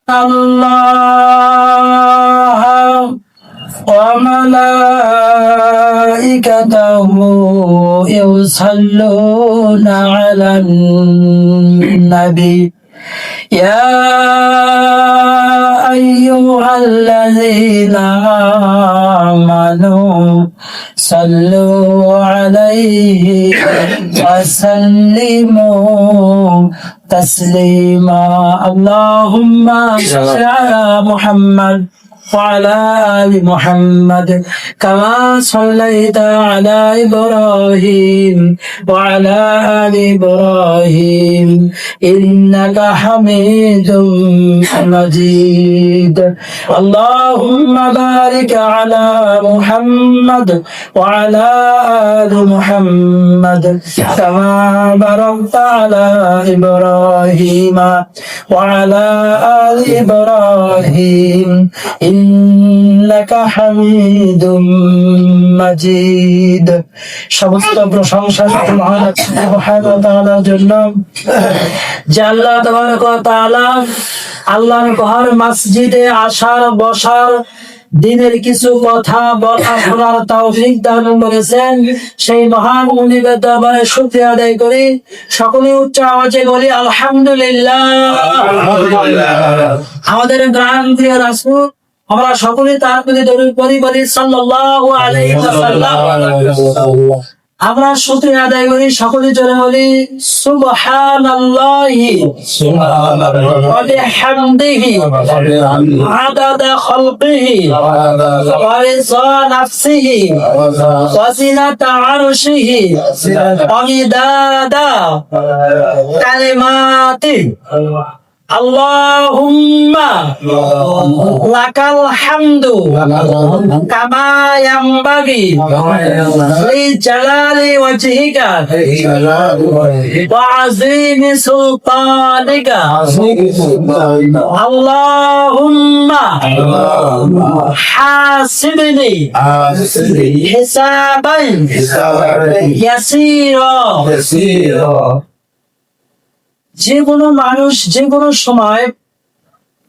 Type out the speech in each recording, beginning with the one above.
الله وملائكته يصلون على النبي يا أيها الذين آمنوا صلوا عليه وسلموا تسليما اللهم صل على محمد وعلى آل محمد كما صليت على إبراهيم وعلى آل إبراهيم إنك حميد مجيد اللهم بارك على محمد وعلى آل محمد كما باركت على إبراهيم وعلى آل إبراهيم ইন্নাকা হামিদুম মাজিদ। সমস্ত প্রশংসা মহান সুবহানাহু ওয়া তাআলার জন্য যে আল্লাহ তাবারক ওয়া তাআলা আল্লাহর ঘর মসজিদে আসার বসার দিনের কিছু কথা বলা শোনার তৌফিক দান করেছেন। সেই মহান মুনিবের দরবারে শুকরিয়া আদায় করি। সকলে উচ্চ আওয়াজে বলি আলহামদুলিল্লাহ। আমাদের প্রাণ প্রিয় রাসূল আমরা সকলে তার প্রতি দরুদ পড়ি, বলি সাল্লাল্লাহু আলাইহি ওয়াসাল্লাম। আমরা শুকরিয়া আদায় করি, সকলে জোরে বলি সুবহানাল্লাহি ওয়া বিহামদিহি আদাদা খালকিহি ওয়া রিযা নাফসিহি ওয়া জিনাতা আরশিহি ওয়া মিদাদা কালিমাতিহি আল্লাহুম্মা লাকাল হামদু কামা ইয়ানবাগি লিজালালি ওয়াজহিকা ওয়া আযীমি সুলতানিকা আল্লাহুম্মা হাসিবনি হিসাবান ইয়াসীরা। যে কোনো মানুষ যে কোনো সময়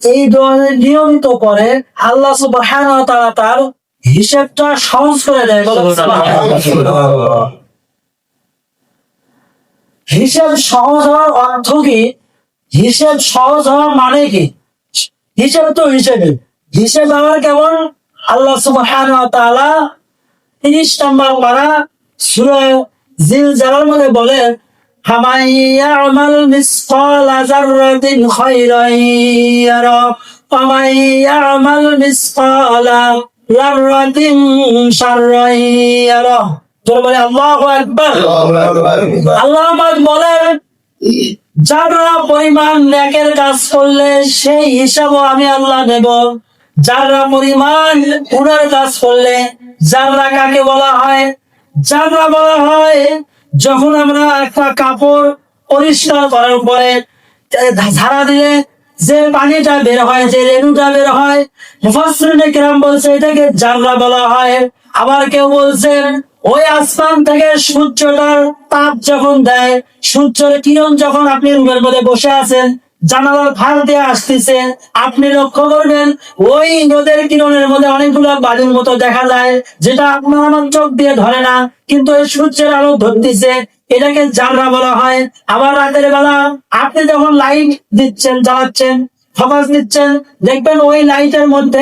এই দোয়া নিয়মিত পড়ে আল্লাহ সুবহানাহু ওয়া তাআলা তার হিসাবটা সহজ করে দেয়। হিসাব সহজ হওয়ার অর্থ কি? হিসাব সহজ হওয়ার মানে কি? হিসাব তো হিসাব আবার কেমন? আল্লাহ সুবহানাহু ওয়া তাআলা ৩০ নম্বর পারা সূরা জিলজালার মধ্যে বলেন فمن يعمل مثقال ذرة خيرا يره ومن يعمل مثقال ذرة شرا يره। আল্লাহু আকবার। আল্লাহ পাক বলেন যারা পরিমাণ নেকের কাজ করলে সেই হিসাবও আমি আল্লাহ নেব। যারা পরিমাণ গুনার কাজ করলে, যারা কাকে বলা হয়? যারা বলা হয় যখন আমরা একটা কাপড় পরিষ্কার করার পরে ঝাড়া দিলে যে পানিটা বের হয়, যে রেণুটা বের হয়, মুফাসসিরিনে কেরাম বলছে এটাকে জাররা বলা হয়। আবার কেউ বলছেন ওই আসমান থেকে সূর্যটার তাপ যখন দেয়, সূর্যের কিরণ যখন আপনি রুমের মধ্যে বসে আছেন, জানালার ফাঁক দিয়ে আসতেছে, আপনি লক্ষ্য করবেন ওই রোদের কিরণের মধ্যে অনেকগুলো বালির মতো দেখা যায়, যেটা আপনার আমার চোখ দিয়ে ধরে না, কিন্তু ওই সূর্যের আলো ধরতেছে, এটাকে জাররা বলা হয়। আবার রাতের বেলা আপনি যখন লাইট দিচ্ছেন, জ্বালাচ্ছেন, ফোকাস দিচ্ছেন, দেখবেন ওই লাইটের মধ্যে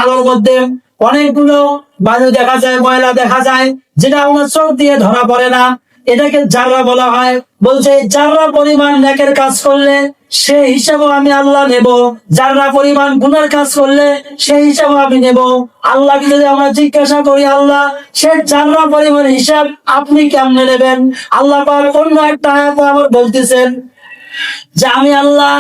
আলোর মধ্যে অনেকগুলো বায়ু দেখা যায়, ময়লা দেখা যায়, যেটা আপনার চোখ দিয়ে ধরা পড়ে না, এটাকে জাররা বলা হয়। বলছে জাররা পরিমাণ নেকের কাজ করলে সেই হিসাবও আমি আল্লাহ নেব, যারা পরিমাণ গুনার কাজ করলে সেই হিসাব আমি নেব। আল্লাহকে যদি আমরা জিজ্ঞাসা করি আল্লাহ সে যারা পরিমাণ হিসাব আপনি কেমনে নেবেন, আল্লাহ পাক অন্য একটা আয়াতে আবার বলতেছেন যে আমি আল্লাহ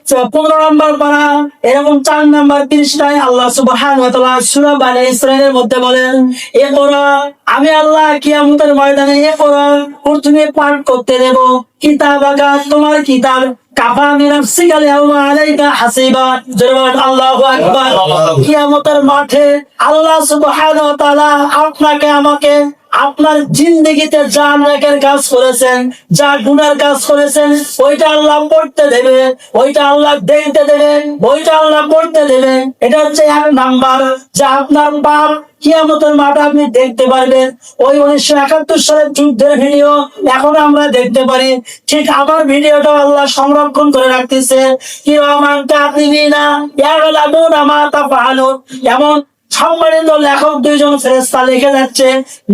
15 নম্বর পারা এরকম 4 নম্বর পৃষ্ঠায় আল্লাহ সুবহানাহু ওয়া তাআলা সূরা বনী ইসরাঈলের মধ্যে বলেন ইকরা, আমি আল্লাহ কিয়ামতের ময়দানে ইকরা প্রথমে পাঠ করতে দেব কিতাবাকা, তোমার কিতাব, কাফা বিনাফসিকা আল-ইয়াওমা আলাইকা হাসিবা। জোরে আল্লাহু আকবার। কিয়ামতের মাঠে আল্লাহ সুবহানাহু ওয়া তাআলা আপনাকে আমাকে আপনার জিন্দগিতে যা নেকের কাজ করেছেন, যা গুনার কাজ করেছেন, ওইটা আল্লাহ পড়তে দেবে, ওইটা আল্লাহ দেখতে দেবেন, ওইটা আল্লাহ পড়তে দেবে। এটা হচ্ছে এক নাম্বার, যে আপনার পাপ কিয়ামতের মাঠে আপনি দেখতে পারবেন। ওই 1971 সালের যুদ্ধের ভিডিও এখন আমরা দেখতে পারি, ঠিক আমার ভিডিওটা আল্লাহ সংরক্ষণ করে রাখতেছে। কি রহমানটা আপনি না এমন সম্মানিত লেখক দুইজন ফেরেশতা লিখে যাচ্ছে,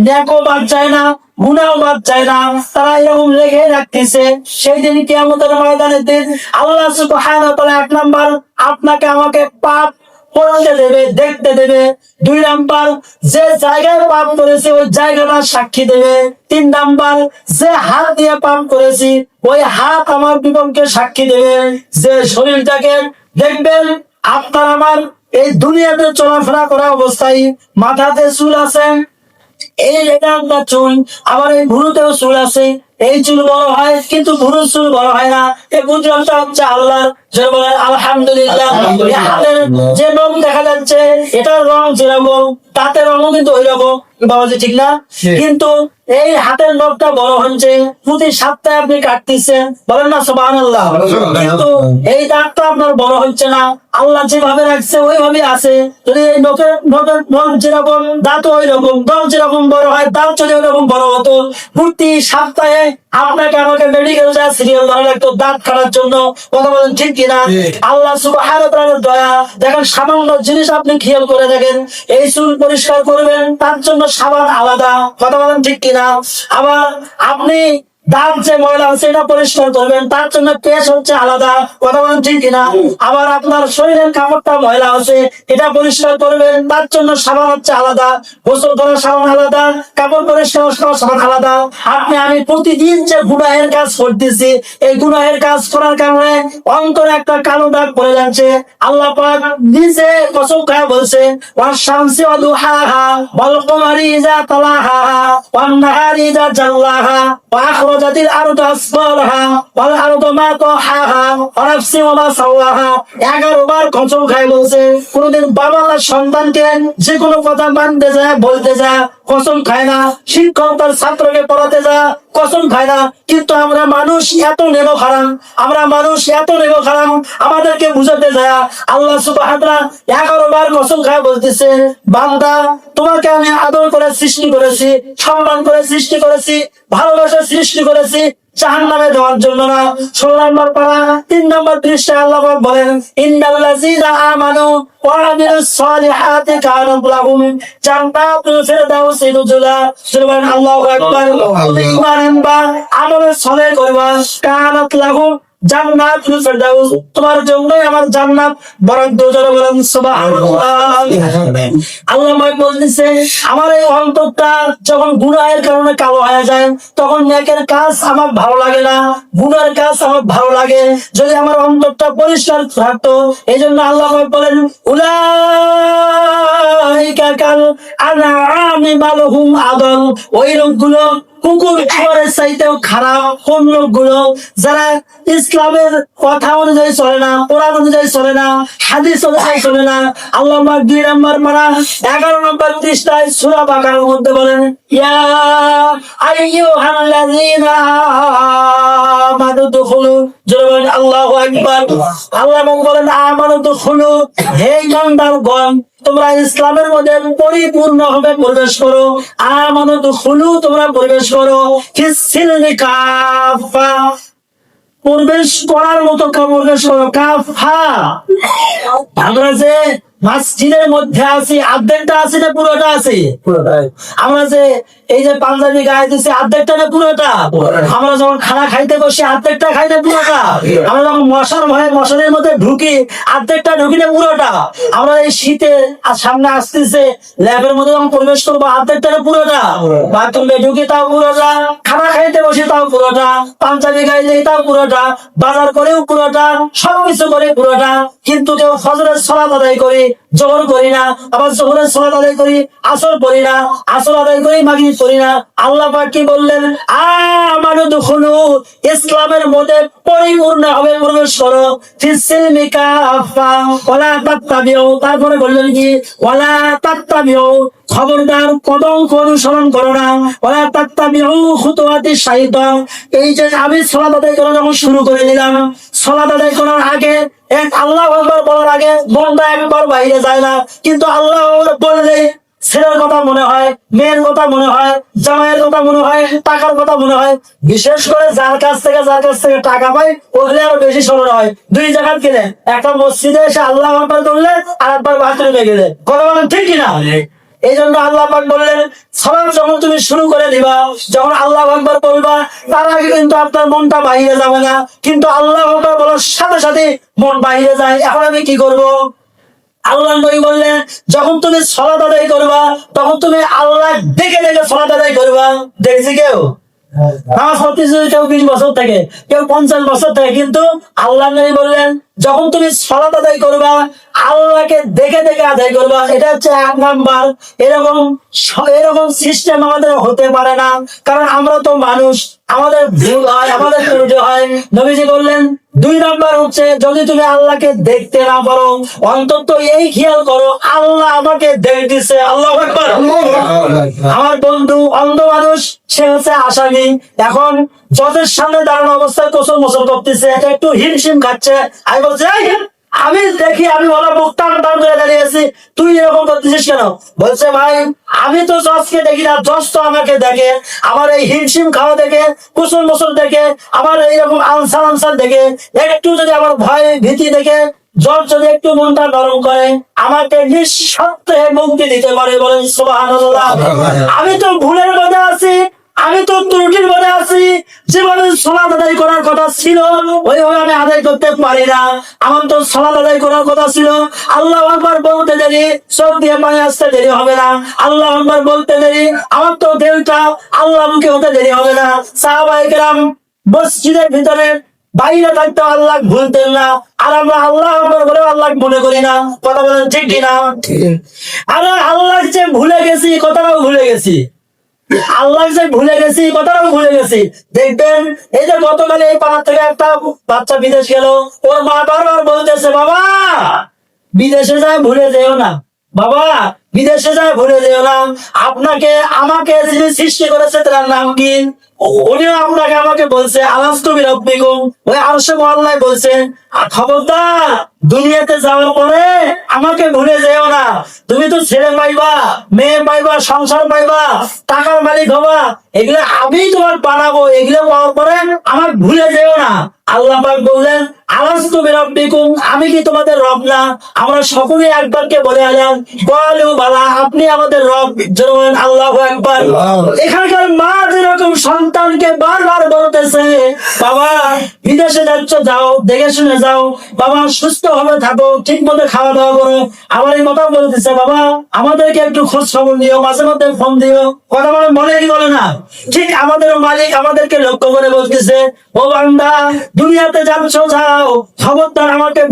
নেকও বাদ যায় না, গুনাও বাদ যায় না, তারা এরকম লিখে রাখতেছে। সেই দিন কিয়ামতের ময়দানে দিন আল্লাহ সুবহানাহু ওয়া তাআলা এক নাম্বার আপনাকে আমাকে পাপ পড়তে দেবে, দেখতে দেবে। দুই নাম্বার, যে জায়গায় পাপ করেছি ওই জায়গাটা সাক্ষী দেবে। তিন নাম্বার, যে হাত দিয়ে পাপ করেছি ওই হাত আমার বিপক্ষে সাক্ষী দেবে। যে শরীরটাকে দেখবেন, আপনার আমার এই দুনিয়াতে চলাফেরা করা অবস্থায় মাথাতে চুল আছে, এই এটা আপনার চুল, আবার এই ভুরুতেও চুল আছে। এই চুল বড় হয় কিন্তু ভুরুর চুল বড় হয় না। এই বুঝলামটা হচ্ছে আল্লাহ। আলহামদুলিল্লাহ। হাতের যে নখ দেখা যাচ্ছে এটার রং যেরকম, তাতে রঙও কিন্তু ওই রকম, বাবাজি ঠিক না? কিন্তু এই হাতের নখটা বড় হচ্ছে, প্রতি সপ্তাহে আপনি কাটতেছেন, বলেন না সুবহানাল্লাহ। কিন্তু এই দাগটা আপনার বড় হচ্ছে না, আল্লাহ যেভাবে রাখছে ওইভাবে আছে। যদি এই নখের নখ যেরকম, দাঁত ওই রকম, দাঁত যেরকম বড় হয়, দাঁত যদি ওইরকম বড় হতো, প্রতি সপ্তাহে আপনাকে আমাকে মেডিকেল যা সিরিয়াল ধরা লাগতো দাঁত কাটার জন্য। কথা বলেন ঠিক কিনা? আল্লাহ সুবহানাহু ওয়া তাআলার দয়া। দেখেন সামান্য জিনিস আপনি খেয়াল করে দেখেন, এই চুল পরিষ্কার করবেন তার জন্য সাবান আলাদা। কথা বলেন ঠিক কিনা? আবার আপনি দাঁত যে ময়লা আছে এটা পরিষ্কার করবেন তার জন্য পেস্ট হচ্ছে আলাদা। কথা বলেন ঠিক কিনা? আবার আপনার শরীরের কাপড়টা ময়লা আছে এটা পরিষ্কার করবেন তার জন্য সাবান হচ্ছে আলাদা, গোসল করার সাবান আলাদা, কাপড় পরিষ্কার করার সাবান আলাদা। আপনি আমি প্রতিদিন যে গুনাহের কাজ করতেছি, এই গুনাহের কাজ করার কারণে অন্তরে একটা কালো দাগ পড়ে যাচ্ছে। আল্লাহ পাক নিজে কসম খায় বলছে, ওয়াশ-শামসি ওয়া দুহাহা ওয়াল কমারি ইযা তালাহা ওয়ান নাহারি ইযা জাল্লাহা ওয়া আখরাজাতিল আরদু আসফালাহা ওয়াল আরদু মা তাহাহা ওয়া নাফসি ওয়া মা সাওয়াহা। 11 বার কসম খায় বলছে। কোনদিন বাবা না সন্তানকে যে কোনো কথা মানতে যায়, বলতে যায়, কসম খায় না। শিক্ষক তার ছাত্রকে পড়াতে যায়, কসম খায় না। কিন্তু আমরা মানুষ এত নেব খারাপ, আমরা মানুষ এত নেব খারাপ, আমাদেরকে বুঝাতে যায় আল্লাহ সুবহানাহু ওয়া তাআলা 11 বার কসম খায় বলতেছে, বান্দা তোমাকে আমি আদর করে সৃষ্টি করেছি, সম্মান করে সৃষ্টি করেছি, ভালোবাসা সৃষ্টি করেছি, জাহান্নামে দেওয়ার জন্য না। 16 নম্বর পারা 3 নম্বর পৃষ্ঠায় আল্লাহ পাক বলেন, ইন্নাল্লাযীনা আমানু ওয়া আমিলুস সালিহাতি কানাত লাহুম জান্নাতুল ফিরদাউসি নুজুলা। সুবহানাল্লাহু আকবার। ইমান বা আমল সালেহ করবা, কানাত লাহুম জান্নাতুল ফিরদাউস, তোমার জন্যই আমার জান্নাত বরাদ্দ। জোরে বলেন সুবহানাল্লাহ। আল্লাহ পাক বলতেছে, আমার এই অন্তরটা যখন গুনাহের কারণে কালো হয়ে যায় তখন নেকের কাজ আমার ভালো লাগে না, গুনাহের কাজ আমার ভালো লাগে। যদি আমার অন্তরটা পরিষ্কার থাকতো, এই জন্য আল্লাহ পাক বলেন, উলাইকা কাল আনআমি বাল হুম আদল। ওই লোকগুলো কুকুর খাবারের চাইতেও খারাপ। কোন লোকগুলো? যারা ইসলামের কথা অনুযায়ী চলে না, কোরআন অনুযায়ী চলে না, হাদিস অনুযায়ী চলে না। আল্লাহ পাক 2 নম্বর পারা 11 নম্বর পৃষ্ঠায় সূরা বাকারার মধ্যে বলেন, ইয়া আইয়ুহাল্লাযীনা আমানু দুখুলু। জোরে বলেন আল্লাহু আকবার। আল্লাহ বলেন, আমানু দুখুলু, হে ইমানদারগণ তোমরা ইসলামের মধ্যে পরিপূর্ণভাবে প্রবেশ করো। আমানু দুখুলু, তোমরা প্রবেশ করো। ফিস-সিলমি কাফা, প্রবেশ করার মতো প্রবেশ করো। কাফা, আমরা যে মসজিদের মধ্যে আছি অর্ধেকটা আছি না পুরোটা আছি? আমরা যে এই যে পাঞ্জাবি গায়ে দিচ্ছি অর্ধেকটা না পুরোটা? আমরা যখন খানা খাইতে বসি অর্ধেকটা খাই না পুরোটা? আমরা যখন মশার ভয়ে মশারির মধ্যে ঢুকি অর্ধেকটা ঢুকি না পুরোটা? আমরা এই শীতে সামনে আসতেছে ল্যাবের মধ্যে যখন প্রবেশ করবো অর্ধেকটা না পুরোটা? বাথরুমে ঢুকি তাও পুরোটা, খানা খাইতে বসি তাও পুরোটা, পাঞ্জাবি গায়ে যাই তাও পুরোটা, বাজার করেও পুরোটা, সবকিছু করে পুরোটা। কিন্তু কেউ ফজরের সালাত আদায় করে জোহর করি না, আবার জোহরের সালাত আদায় করি, আসর পড়ি না, আসর আদায় করি, মাগরিব পড়ি না। আল্লাহ পাক কি বললেন? আমানু দুখুলু, ইসলামের মধ্যে পরিপূর্ণভাবে প্রবেশ করো, ফিসসিলমি কাফা ওয়ালা তাত্তাবিউ, তারপরে বললেন কি? ওয়ালা তাত্তাবিউ, খবরদার কদম অনুসরণ করো না, ওয়ালা তাত্তাবিউ খুতুওয়াতিশ শাইতান। এই যে আমি সালাত আদায় করা যখন শুরু করে দিলাম, সালাত আদায় করার আগে এক আল্লাহু আকবার বলার আগে মনটা একবার বাইরে যায় না, কিন্তু আল্লাহু আকবার বললে ছেলের কথা মনে হয়, মেয়ের কথা মনে হয়, জামাইয়ের কথা মনে হয়, টাকার কথা মনে হয়। বিশেষ করে যার কাছ থেকে টাকা পাই, ওগুলো আরো বেশি স্মরণ হয়। দুই জায়গায় গেলে, একটা মসজিদে এসে আল্লাহ আকবার করলে আর একবার বাথরুমে গেলে, কথা বলেন ঠিক কিনা? এই জন্য আল্লাহ পাক বললেন, সালাত যখন তুমি শুরু করে দিবা, যখন আল্লাহ আকবার বলবা, তার আগে কিন্তু আপনার মনটা বাইরে যাবে না, কিন্তু আল্লাহ আকবার বলার সাথে সাথে মন বাইরে যায়। এখন আমি কি করব? আল্লাহ নবী বললেন, যখন তুমি সালাত আদায় করবা, তখন তুমি আল্লাহ দেখে দেখে সালাত আদায় করবা। দেখছি কেউ নামাজ পড়তেছে, কেউ 20 বছর থেকে, কেউ 50 বছর থেকে, কিন্তু আল্লাহ নবী বললেন, যখন তুমি সালাত আদায় করবা, আল্লাহকে দেখে দেখে আদায় করবা। এটা হচ্ছে 1 নাম্বার। এরকম এরকম সিস্টেম আমাদের হতে পারে না, কারণ আমরা তো মানুষ, আমাদের ভুল হয়, আমাদের ত্রুটি হয়। নবীজি বললেন 2 নাম্বার হচ্ছে, যদি তুমি আল্লাহকে দেখতে না পারো, অন্তত এই খেয়াল করো, আল্লাহ আমাকে দেখতেছে। আল্লাহু আকবার। আমার বন্ধু অন্ধ মানুষ, সে হচ্ছে আসামি। এখন জজের সামনে দাঁড়ানো অবস্থায় কোসল মোসল করতেছে, এটা একটু হিমশিম খাচ্ছে। আমি বলছি, আমি দেখি, আমি বলা মুখ টান টান করে দাঁড়িয়েছি, তুই এরকম করতেছিস কেন? বলছে, ভাই আমি তো জজকে দেখি না, জজ তো আমাকে দেখে। আমার এই হিমশিম খাওয়া দেখে, কুসল মুসল দেখে, আমার এইরকম আনসার দেখে, একটু যদি আমার ভয় ভীতি দেখে জজ যদি একটু মনটা নরম করে, আমাকে নিঃশর্তে মুক্তি দিতে পারে। বলেন সুবহানাল্লাহ। আমি তো ভুলের মধ্যে আছি, আমি তো ত্রুটির মধ্যে আছি, যেভাবে সালাত আদায় করার কথা ছিল ওইভাবে আমি আদায় করতে পারি না। আমার তো সালাত আদায় করার কথা ছিল, আল্লাহু আকবার বলতে দেরি, চোখ দিয়ে পানি আসতে দেরি হবে না। আল্লাহু আকবার বলতে দেরি, আমার তো দেহটা আল্লাহ মুখে হতে দেরি হবে না। সাহাবায়ে কেরাম মসজিদের ভিতরে বাইরে থাকতে আল্লাহ ভুলতেন না, আর আমরা আল্লাহ আকবার বলে আল্লাহ মনে করি না। কথা বলেন ঠিক কিনা? আরে আল্লাহ যে ভুলে গেছি, কথাটাও ভুলে গেছি। আল্লাহ যে ভুলে গেছি, কথাটাও ভুলে গেছি। দেখবেন এই যে গতকাল এই পাড়া থেকে একটা বাচ্চা বিদেশ গেল, ওর মা বারবার বলতেছে, বাবা বিদেশে যায় ভুলে যেও না, বাবা বিদেশে যায় ভুলে যেও না। আপনাকে আমাকে যিনি সৃষ্টি করেছে তার নাম কি? উনিও আপনাকে আমাকে বলছে আলাস্তু বিরাব্বিকুম, ওই আরশে মুআল্লায় বলছে, খবরদার দুনিয়াতে যাওয়ার পরে আমাকে ভুলে যেও না। তুমি তো ছেলে পাইবা, মেয়ে পাইবা, সংসার পাইবা, টাকার মালিক হবা, এগুলো আমি তোমার বানাবো, এগুলো পাওয়ার পরে আমার ভুলে যেও না। আল্লাহ পাক বললেন, আলাস্তু বিরাব্বিকুম, আমি কি তোমাদের রব না? আমরা সকলেই একবারকে বলে আলাম, বলু বালা, আপনি আমাদের রব। যেমন আল্লাহু আকবার। এখানকার মা যেরকম সন্তানকে বারবার বলতেছে, বাবা বিদেশে যাচ্ছ যাও, দেখে শুনে যাও, বাবা সুস্থ ভাবে থাকো, ঠিক মতো খাওয়া দাওয়া করো। আমার এই কথা বলতেছে, বাবা আমাদেরকে একটু খোঁজ খবর দিও, মাঝে মধ্যে ফোন দিও। কথা বলে কি বলে না? ঠিক আমাদের মালিক আমাদেরকে লক্ষ্য করে বলতেছে, ও বান্দা দুনিয়াতে যাচ্ছ যাও, খবরদার আমাকে